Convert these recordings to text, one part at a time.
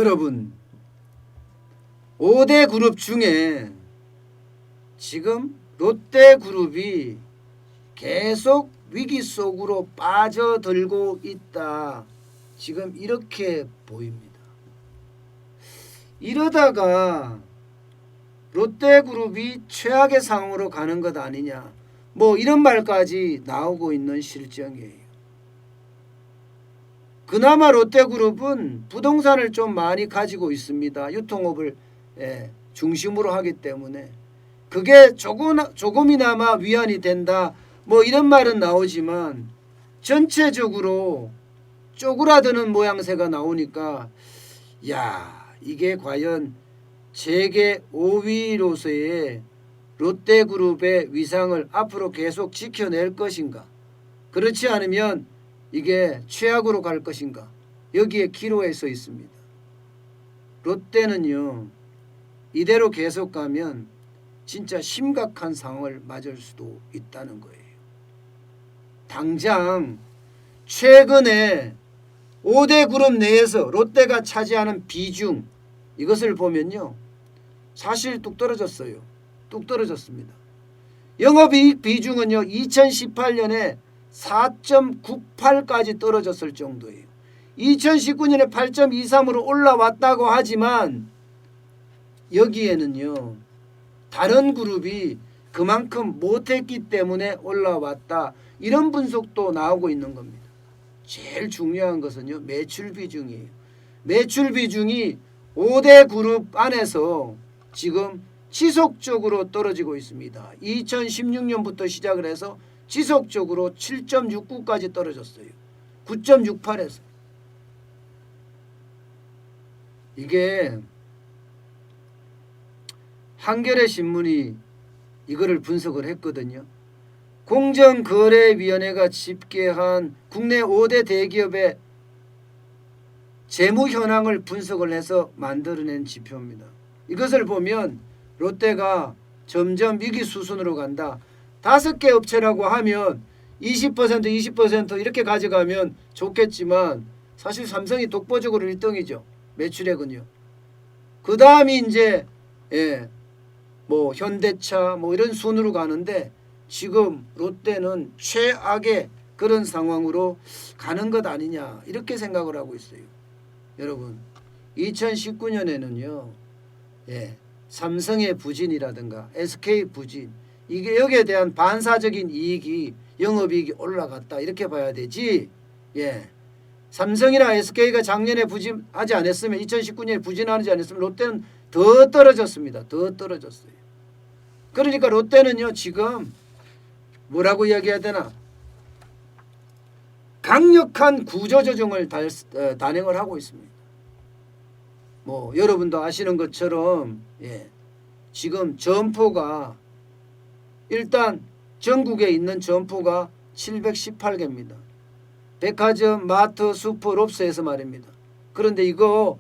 여러분 5대 그룹 중에 지금 롯데그룹이 계속 위기 속으로 빠져들고 있다. 지금 이렇게 보입니다. 이러다가 롯데그룹이 최악의 상황으로 가는 것 아니냐. 뭐 이런 말까지 나오고 있는 실정이에요. 그나마 롯데그룹은 부동산을 좀 많이 가지고 있습니다. 유통업을 중심으로 하기 때문에 그게 조금이나마 위안이 된다. 뭐 이런 말은 나오지만 전체적으로 쪼그라드는 모양새가 나오니까 야, 이게 과연 세계 5위로서의 롯데그룹의 위상을 앞으로 계속 지켜낼 것인가? 그렇지 않으면 이게 최악으로 갈 것인가? 여기에 기로에 서 있습니다. 롯데는요, 이대로 계속 가면 진짜 심각한 상황을 맞을 수도 있다는 거예요. 당장 최근에 5대 그룹 내에서 롯데가 차지하는 비중, 이것을 보면요, 사실 뚝 떨어졌어요. 뚝 떨어졌습니다. 영업이익 비중은요 2018년에 4.98까지 떨어졌을 정도예요. 2019년에 8.23으로 올라왔다고 하지만 여기에는요 다른 그룹이 그만큼 못했기 때문에 올라왔다, 이런 분석도 나오고 있는 겁니다. 제일 중요한 것은요 매출 비중이에요. 매출 비중이 5대 그룹 안에서 지금 지속적으로 떨어지고 있습니다. 2016년부터 시작을 해서 지속적으로 7.69까지 떨어졌어요. 9.68에서. 이게 한겨레 신문이 이거를 분석을 했거든요. 공정거래위원회가 집계한 국내 5대 대기업의 재무 현황을 분석을 해서 만들어낸 지표입니다. 이것을 보면 롯데가 점점 위기 수순으로 간다. 5개 업체라고 하면 20% 이렇게 가져가면 좋겠지만 사실 삼성이 독보적으로 1등이죠. 매출액은요. 그 다음이 이제 뭐 현대차 뭐 이런 순으로 가는데 지금 롯데는 최악의 그런 상황으로 가는 것 아니냐, 이렇게 생각을 하고 있어요. 여러분 2019년에는요 삼성의 부진이라든가 SK 부진, 이게 여기에 대한 반사적인 이익이, 영업이익이 올라갔다, 이렇게 봐야 되지. 삼성이나 SK가 작년에 부진하지 않았으면, 2019년에 부진하지 않았으면 롯데는 더 떨어졌습니다. 더 떨어졌어요. 그러니까 롯데는요 지금 뭐라고 이야기해야 되나, 강력한 구조조정을 단행을 하고 있습니다. 뭐 여러분도 아시는 것처럼 지금 점포가 일단 전국에 있는 점포가 718개입니다. 백화점, 마트, 슈퍼, 롭스에서 말입니다. 그런데 이거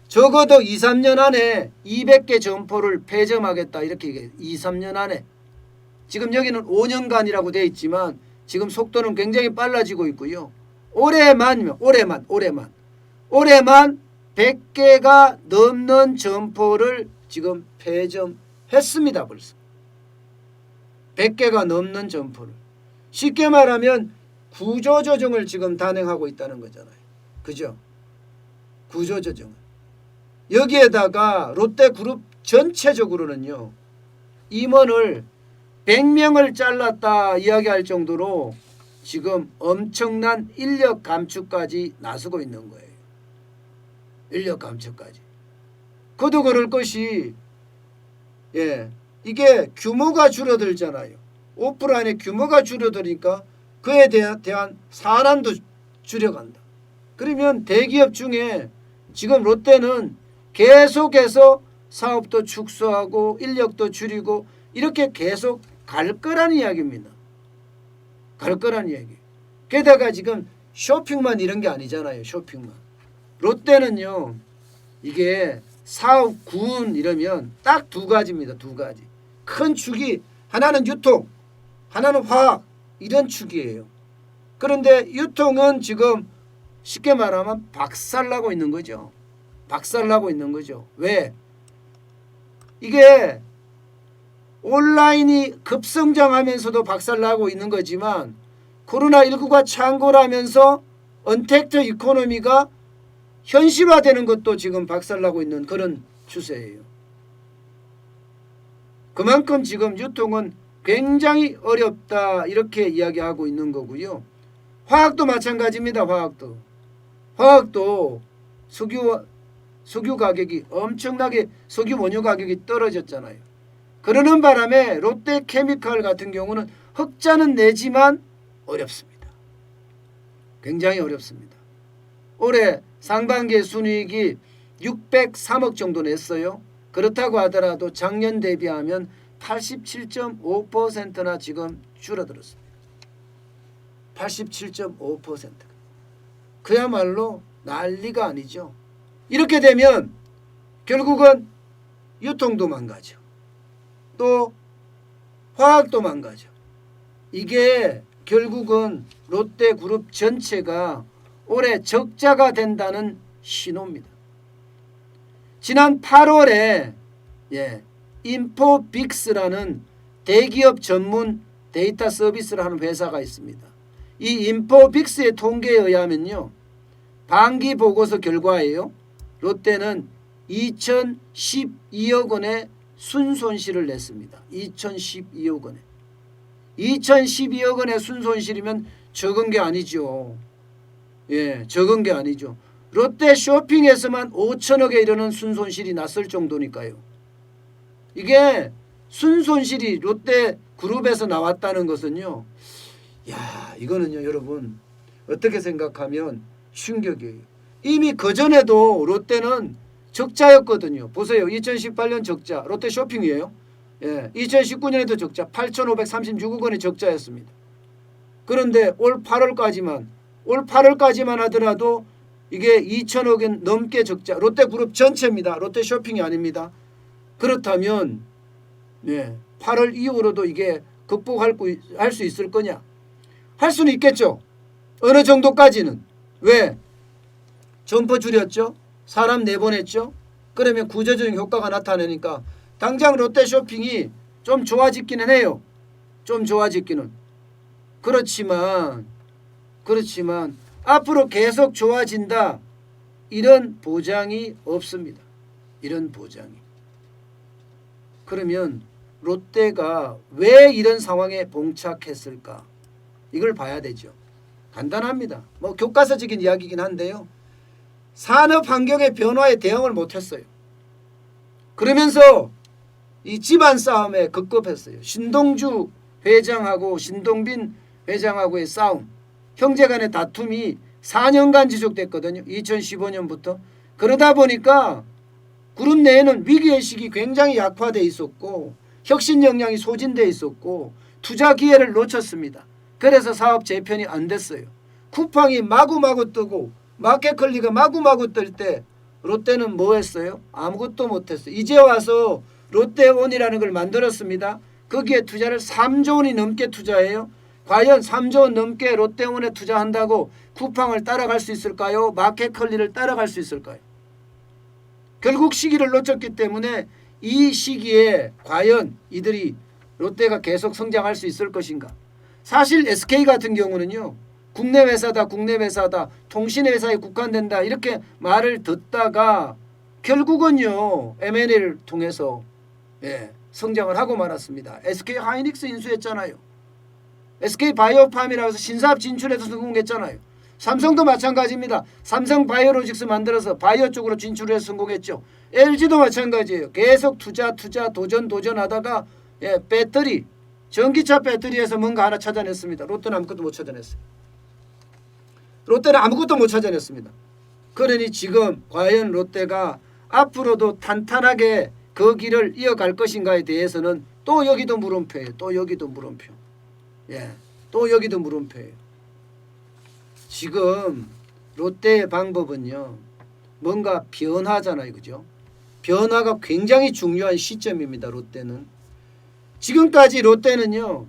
적어도 2, 3년 안에 200개 점포를 폐점하겠다, 이렇게 얘기해요. 2, 3년 안에. 지금 여기는 5년간이라고 되어 있지만 지금 속도는 굉장히 빨라지고 있고요. 올해만 100개가 넘는 점포를 지금 폐점했습니다. 벌써 100개가 넘는 점포를. 쉽게 말하면 구조조정을 지금 단행하고 있다는 거잖아요. 그죠? 구조조정을. 여기에다가 롯데그룹 전체적으로는요 임원을 100명을 잘랐다 이야기할 정도로 지금 엄청난 인력 감축까지 나서고 있는 거예요. 인력 감축까지. 그도 그럴 것이 이게 규모가 줄어들잖아요. 오프라인의 규모가 줄어드니까 그에 대한 사람도 줄여간다. 그러면 대기업 중에 지금 롯데는 계속해서 사업도 축소하고 인력도 줄이고 이렇게 계속 갈 거라는 이야기입니다. 갈 거라는 이야기. 게다가 지금 쇼핑만 이런 게 아니잖아요. 쇼핑만. 롯데는요 이게 사업 구은 이러면 딱 두 가지입니다. 두 가지. 큰 축이 하나는 유통, 하나는 화학, 이런 축이에요. 그런데 유통은 지금 쉽게 말하면 박살나고 있는 거죠. 박살나고 있는 거죠. 왜? 이게 온라인이 급성장하면서도 박살나고 있는 거지만 코로나19가 창궐하면서 언택트 이코노미가 현실화되는 것도 지금 박살나고 있는 그런 추세예요. 그만큼 지금 유통은 굉장히 어렵다 이렇게 이야기하고 있는 거고요. 화학도 마찬가지입니다. 화학도 석유 가격이 엄청나게 석유 원유 가격이 떨어졌잖아요. 그러는 바람에 롯데케미칼 같은 경우는 흑자는 내지만 어렵습니다. 굉장히 어렵습니다. 올해 상반기의 순이익이 603억 정도 냈어요. 그렇다고 하더라도 작년 대비하면 87.5%나 지금 줄어들었습니다. 87.5%가. 그야말로 난리가 아니죠. 이렇게 되면 결국은 유통도 망가져. 또 화학도 망가져. 이게 결국은 롯데그룹 전체가 올해 적자가 된다는 신호입니다. 지난 8월에 인포빅스라는 대기업 전문 데이터 서비스를 하는 회사가 있습니다. 이 인포빅스의 통계에 의하면요. 반기 보고서 결과예요. 롯데는 2012억 원의 순손실을 냈습니다. 2012억 원에. 2012억 원의 순손실이면 적은 게 아니죠. 적은 게 아니죠. 롯데 쇼핑에서만 5천억에 이르는 순손실이 났을 정도니까요. 이게 순손실이 롯데 그룹에서 나왔다는 것은요. 이거는요, 여러분 어떻게 생각하면 충격이에요. 이미 그전에도 롯데는 적자였거든요. 보세요. 2018년 적자. 롯데 쇼핑이에요. 2019년에도 적자. 8,536억 원의 적자였습니다. 그런데 올 8월까지만 하더라도 이게 2천억 원 넘게 적자. 롯데그룹 전체입니다. 롯데 쇼핑이 아닙니다. 그렇다면 8월 이후로도 이게 극복할 수 있을 거냐? 할 수는 있겠죠. 어느 정도까지는. 왜? 점포 줄였죠. 사람 내보냈죠. 그러면 구조적인 효과가 나타나니까 당장 롯데쇼핑이 좀 좋아지기는 해요. 좀 좋아지기는. 그렇지만 앞으로 계속 좋아진다. 이런 보장이 없습니다. 이런 보장이. 그러면 롯데가 왜 이런 상황에 봉착했을까? 이걸 봐야 되죠. 간단합니다. 교과서적인 이야기이긴 한데요. 산업 환경의 변화에 대응을 못했어요. 그러면서 이 집안 싸움에 급급했어요. 신동주 회장하고 신동빈 회장하고의 싸움, 형제 간의 다툼이 4년간 지속됐거든요. 2015년부터. 그러다 보니까 그룹 내에는 위기의식이 굉장히 약화되어 있었고 혁신 역량이 소진되어 있었고 투자 기회를 놓쳤습니다. 그래서 사업 재편이 안 됐어요. 쿠팡이 마구마구 뜨고 마켓컬리가 마구마구 뜰 때 롯데는 뭐 했어요? 아무것도 못했어요. 이제 와서 롯데온이라는 걸 만들었습니다. 거기에 투자를 3조 원이 넘게 투자해요. 과연 3조 원 넘게 롯데온에 투자한다고 쿠팡을 따라갈 수 있을까요? 마켓컬리를 따라갈 수 있을까요? 결국 시기를 놓쳤기 때문에 이 시기에 과연 이들이 롯데가 계속 성장할 수 있을 것인가? 사실 SK 같은 경우는요. 국내 회사다 통신 회사에 국한된다 이렇게 말을 듣다가 결국은요 M&A를 통해서 성장을 하고 말았습니다. SK 하이닉스 인수했잖아요. SK 바이오팜이라고 해서 신사업 진출해서 성공했잖아요. 삼성도 마찬가지입니다. 삼성 바이오로직스 만들어서 바이오 쪽으로 진출해서 성공했죠. LG도 마찬가지예요. 계속 투자 도전하다가 배터리 전기차 배터리에서 뭔가 하나 찾아냈습니다. 롯데는 아무것도 못 찾아냈어요. 그러니 지금 과연 롯데가 앞으로도 탄탄하게 그 길을 이어갈 것인가에 대해서는 또 여기도 물음표예요. 또 여기도 물음표예요. 지금 롯데의 방법은요. 뭔가 변화잖아요. 그죠? 변화가 굉장히 중요한 시점입니다. 롯데는. 지금까지 롯데는요.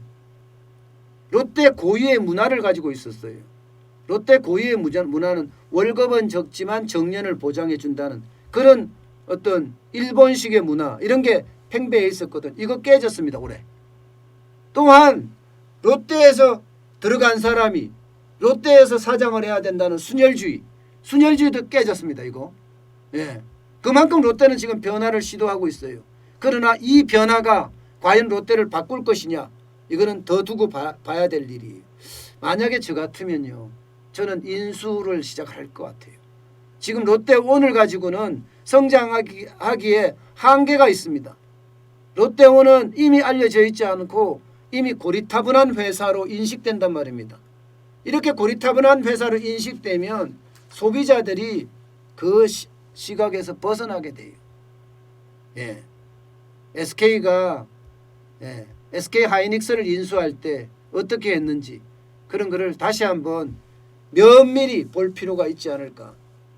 롯데 고유의 문화를 가지고 있었어요. 롯데 고유의 문화는 월급은 적지만 정년을 보장해 준다는 그런 어떤 일본식의 문화 이런 게 팽배해 있었거든. 이거 깨졌습니다. 올해. 또한 롯데에서 들어간 사람이 롯데에서 사장을 해야 된다는 순혈주의도 깨졌습니다. 이거. 예. 그만큼 롯데는 지금 변화를 시도하고 있어요. 그러나 이 변화가 과연 롯데를 바꿀 것이냐 이거는 더 두고 봐야 될 일이에요. 만약에 저 같으면요. 저는 인수를 시작할 것 같아요. 지금 롯데온을 가지고는 성장하기에 한계가 있습니다. 롯데온은 이미 알려져 있지 않고 이미 고리타분한 회사로 인식된단 말입니다. 이렇게 고리타분한 회사로 인식되면 소비자들이 그 시각에서 벗어나게 돼요. 예. SK가 SK 하이닉스를 인수할 때 어떻게 했는지 그런 거를 다시 한번 면밀히 볼 필요가 있지 않을까.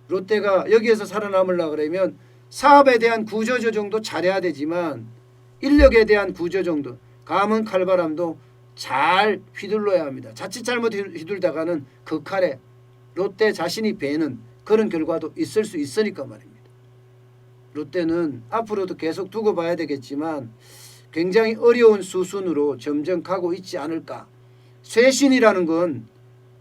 롯데가 여기에서 살아남으려고 그러면 사업에 대한 구조조정도 잘해야 되지만 인력에 대한 구조조정도 감은 칼바람도 잘 휘둘러야 합니다. 자칫 잘못 휘둘다가는 그 칼에 롯데 자신이 베는 그런 결과도 있을 수 있으니까 말입니다. 롯데는 앞으로도 계속 두고 봐야 되겠지만 굉장히 어려운 수순으로 점점 가고 있지 않을까. 쇄신이라는 건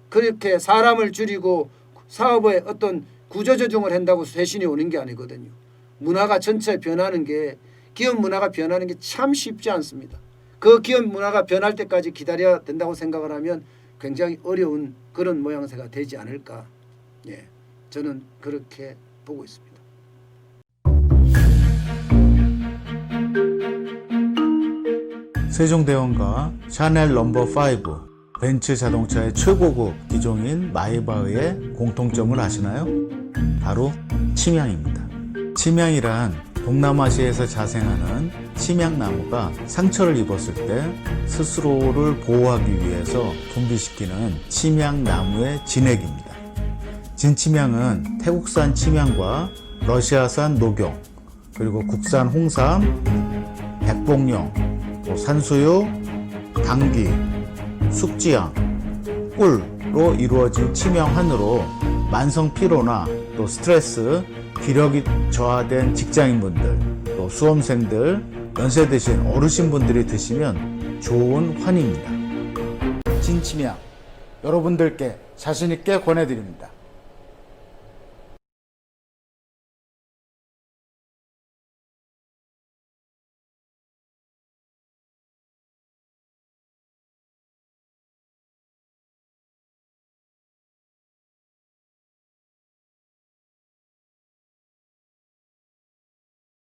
그렇게 사람을 줄이고 사업의 어떤 구조조정을 한다고 쇄신이 오는 게 아니거든요. 문화가 전체 변하는 게 기업 문화가 변하는 게 참 쉽지 않습니다. 그 기업 문화가 변할 때까지 기다려야 된다고 생각을 하면 굉장히 어려운 그런 모양새가 되지 않을까. 예, 저는 그렇게 보고 있습니다. 세종대왕과 샤넬 넘버5, 벤츠 자동차의 최고급 기종인 마이바흐의 공통점을 아시나요? 바로 침향입니다. 침향이란 동남아시아에서 자생하는 침향나무가 상처를 입었을 때 스스로를 보호하기 위해서 분비시키는 침향나무의 진액입니다. 진침향은 태국산 침향과 러시아산 녹용, 그리고 국산 홍삼, 백봉령, 또 산수유, 당귀, 숙지향, 꿀로 이루어진 침향환으로 만성 피로나 또 스트레스, 기력이 저하된 직장인분들, 또 수험생들, 연세 드신 어르신분들이 드시면 좋은 환입니다. 진침향 여러분들께 자신있게 권해드립니다.